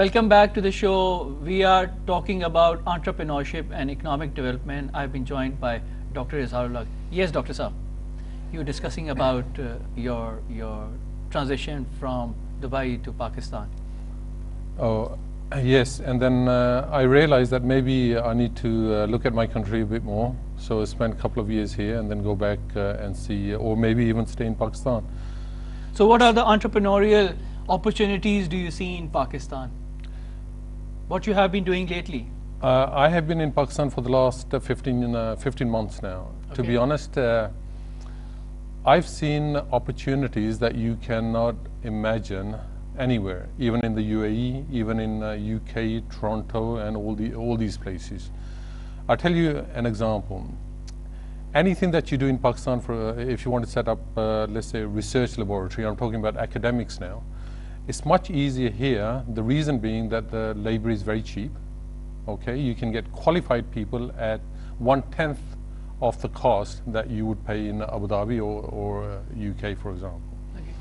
Welcome back to the show. We are talking about entrepreneurship and economic development. I've been joined by Dr. Izhar. Yes, Dr. Saab, you were discussing about your transition from Dubai to Pakistan. Oh, yes, and then I realized that maybe I need to look at my country a bit more. So I spent a couple of years here and then go back and see, or maybe even stay in Pakistan. So what are the entrepreneurial opportunities do you see in Pakistan? What you have been doing lately? I have been in Pakistan for the last 15 months now. Okay. To be honest, I've seen opportunities that you cannot imagine anywhere, even in the UAE, even in UK, Toronto, and all these places. I'll tell you an example. Anything that you do in Pakistan, if you want to set up, let's say, a research laboratory, I'm talking about academics now, it's much easier here, the reason being that the labor is very cheap. Okay, you can get qualified people at 1/10 of the cost that you would pay in Abu Dhabi or UK, for example. Okay.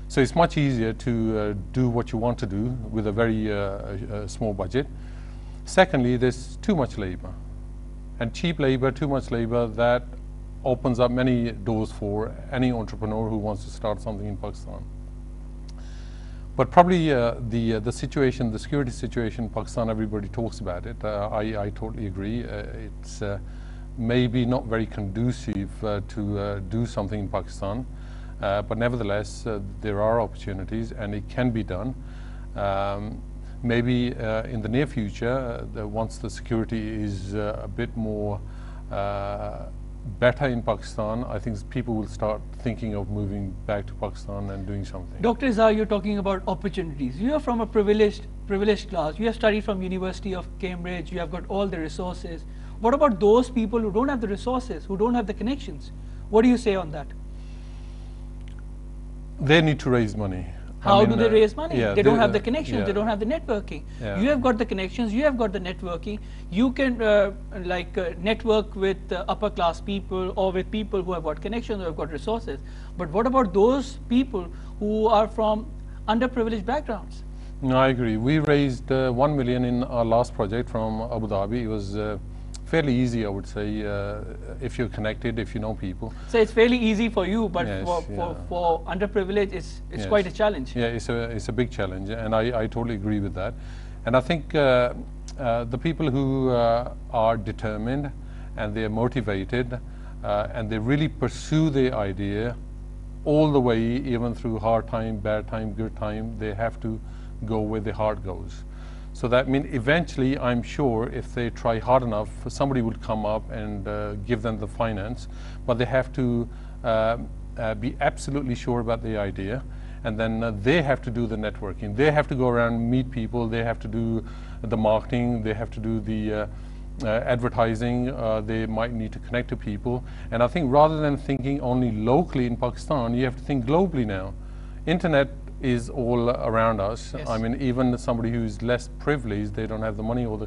So it's much easier to do what you want to do with a very small budget. Secondly, there's too much labor. And cheap labor, too much labor, that opens up many doors for any entrepreneur who wants to start something in Pakistan. But probably the situation, the security situation in Pakistan, everybody talks about it. I totally agree. It's maybe not very conducive to do something in Pakistan. But nevertheless, there are opportunities and it can be done. Maybe in the near future, once the security is a bit more better in Pakistan, I think people will start thinking of moving back to Pakistan and doing something. Dr. Izhar, you're talking about opportunities. You are from a privileged class. You have studied from University of Cambridge. You have got all the resources. What about those people who don't have the resources, who don't have the connections? What do you say on that? They need to raise money. How do they raise money? Yeah, they don't have the connections, they don't have the networking. Yeah. You have got the connections, you have got the networking. You can network with upper class people or with people who have got connections or have got resources. But what about those people who are from underprivileged backgrounds? No, I agree. We raised 1 million in our last project from Abu Dhabi. It was fairly easy, I would say, if you're connected, if you know people. So it's fairly easy for you, but yes, for underprivileged, it's yes. quite a challenge. Yeah, it's a big challenge, and I totally agree with that. And I think the people who are determined and they're motivated and they really pursue their idea all the way, even through hard time, bad time, good time, they have to go where their heart goes. So that means eventually, I'm sure, if they try hard enough, somebody would come up and give them the finance, but they have to be absolutely sure about the idea, and then they have to do the networking. They have to go around, meet people, they have to do the marketing, they have to do the advertising, they might need to connect to people. And I think rather than thinking only locally in Pakistan, you have to think globally now. Internet is all around us. Yes. I mean, even somebody who's less privileged, they don't have the money or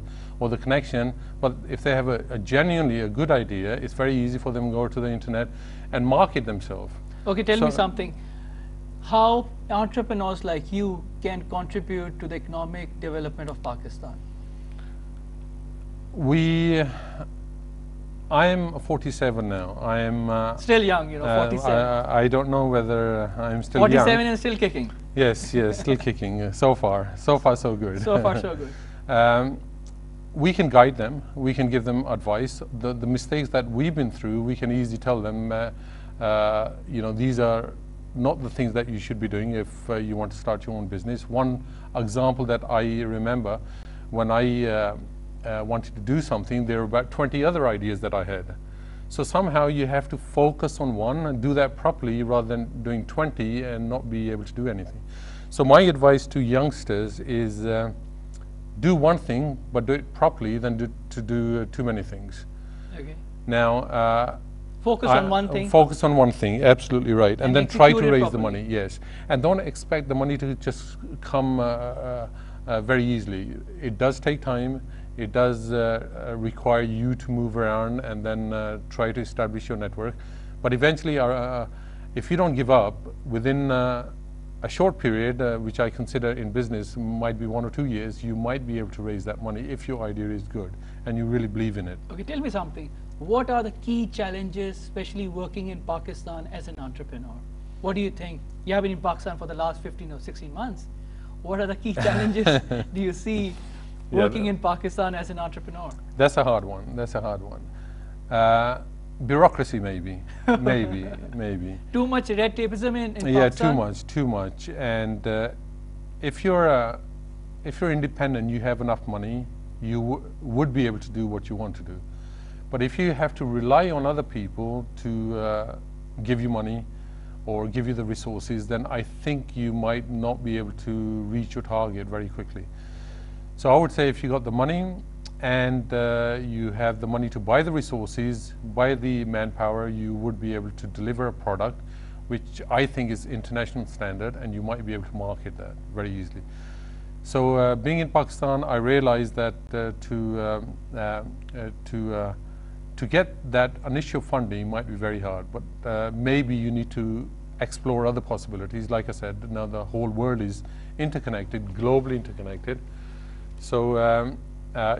the connection, but if they have a genuinely a good idea, it's very easy for them to go to the internet and market themselves. Okay, tell me something. How entrepreneurs like you can contribute to the economic development of Pakistan? I am 47 now. I am still young, you know, 47. I don't know whether I'm still 47 young. and still kicking. Yes, still kicking. So far so good. So far, so good. We can guide them. We can give them advice. The mistakes that we've been through, we can easily tell them, you know, these are not the things that you should be doing if you want to start your own business. One example that I remember, when I wanted to do something, there were about 20 other ideas that I had. So somehow you have to focus on one and do that properly rather than doing 20 and not be able to do anything. So my advice to youngsters is do one thing, but do it properly than to do too many things. Okay. Now, focus on one thing. Focus on one thing, absolutely right. And then try to raise the money, yes. And don't expect the money to just come very easily. It does take time. It does require you to move around and then try to establish your network. But eventually, if you don't give up, within a short period, which I consider in business might be 1 or 2 years, you might be able to raise that money if your idea is good and you really believe in it. Okay, tell me something. What are the key challenges, especially working in Pakistan as an entrepreneur? What do you think? You have been in Pakistan for the last 15 or 16 months. What are the key challenges do you see working in Pakistan as an entrepreneur? That's a hard one. That's a hard one. Bureaucracy, maybe, maybe. Too much red tapeism in Yeah, Pakistan? too much. And if you're independent, you have enough money, you would be able to do what you want to do. But if you have to rely on other people to give you money or give you the resources, then I think you might not be able to reach your target very quickly. So I would say if you got the money and you have the money to buy the resources, buy the manpower, you would be able to deliver a product which I think is international standard, and you might be able to market that very easily. So being in Pakistan, I realized that to get that initial funding might be very hard, but maybe you need to explore other possibilities. Like I said, now the whole world is interconnected, globally interconnected. So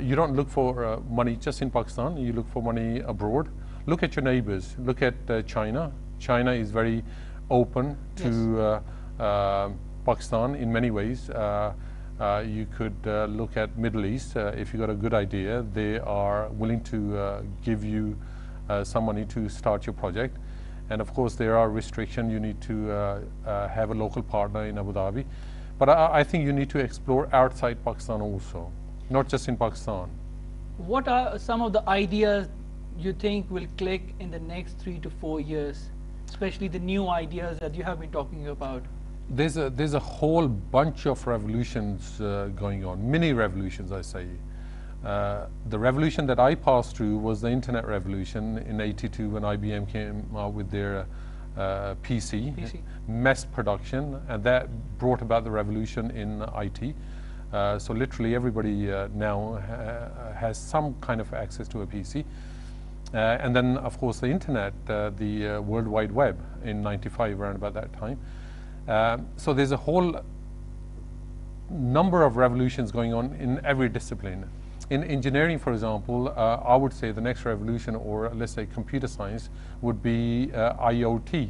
you don't look for money just in Pakistan, you look for money abroad. Look at your neighbors, look at China. China is very open to Pakistan in many ways. You could look at Middle East. If you got a good idea, they are willing to give you some money to start your project. And of course, there are restrictions. You need to have a local partner in Abu Dhabi. But I think you need to explore outside Pakistan also, not just in Pakistan. What are some of the ideas you think will click in the next 3 to 4 years, especially the new ideas that you have been talking about? There's a whole bunch of revolutions going on, mini revolutions, I say. The revolution that I passed through was the internet revolution in '82 when IBM came out with their PC, mass production, and that brought about the revolution in IT. So literally everybody now has some kind of access to a PC. And then, of course, the internet, the World Wide Web in '95, around about that time. So there's a whole number of revolutions going on in every discipline. In engineering, for example, I would say the next revolution, or let's say computer science, would be IoT.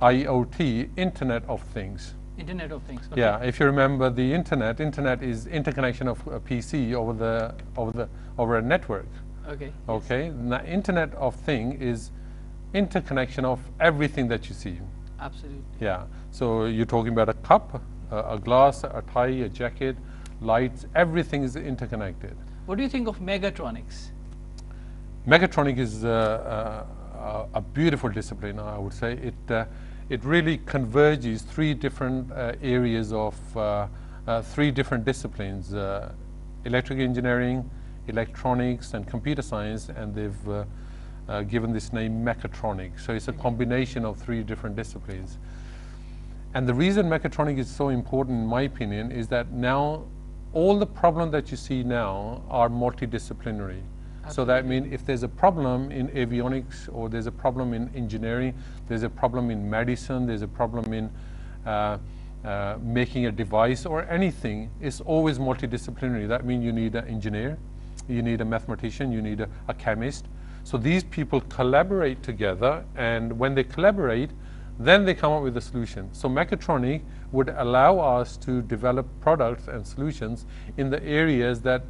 IoT, Internet of Things. Internet of Things. Okay. Yeah, if you remember the internet is interconnection of a PC over a network. Okay. Okay. Yes. Now, Internet of Thing is interconnection of everything that you see. Absolutely. Yeah. So you're talking about a cup, a glass, a tie, a jacket, lights. Everything is interconnected. What do you think of megatronics? Megatronic is a beautiful discipline, I would say. It really converges 3 different areas of 3 different disciplines: electrical engineering, electronics, and computer science, and they've given this name mechatronic. So it's a combination of 3 different disciplines. And the reason mechatronic is so important, in my opinion, is that now all the problems that you see now are multidisciplinary. Absolutely. So that means if there's a problem in avionics, or there's a problem in engineering, there's a problem in medicine, there's a problem in making a device or anything, it's always multidisciplinary. That means you need an engineer, you need a mathematician, you need a chemist. So these people collaborate together, and when they collaborate, then they come up with a solution. So mechatronic would allow us to develop products and solutions in the areas that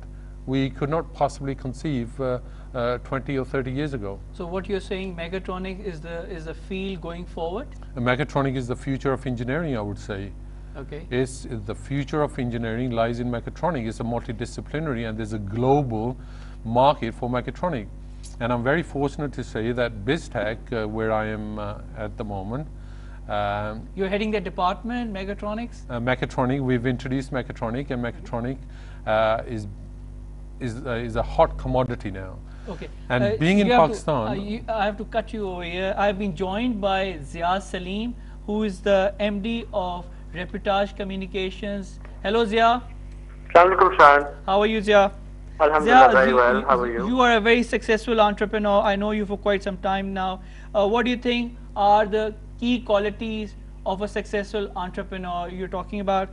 we could not possibly conceive 20 or 30 years ago. So what you're saying, mechatronic is the field going forward? Mechatronic is the future of engineering, I would say. Okay. It's the future of engineering lies in mechatronic. It's a multidisciplinary, and there's a global market for mechatronic. And I'm very fortunate to say that BizTech, where I am at the moment. You're heading the department, mechatronics? Mechatronic, we've introduced mechatronic, and mechatronic is a hot commodity now. Okay. And being in Pakistan... I have to cut you over here. I've been joined by Izhar Salim, who is the MD of Reputage Communications. Hello, Zia. Assalamu alaikum, Shan. How are you, Zia? Alhamdulillah, very well. How are you? You are a very successful entrepreneur. I know you for quite some time now. What do you think are the key qualities of a successful entrepreneur. You're talking about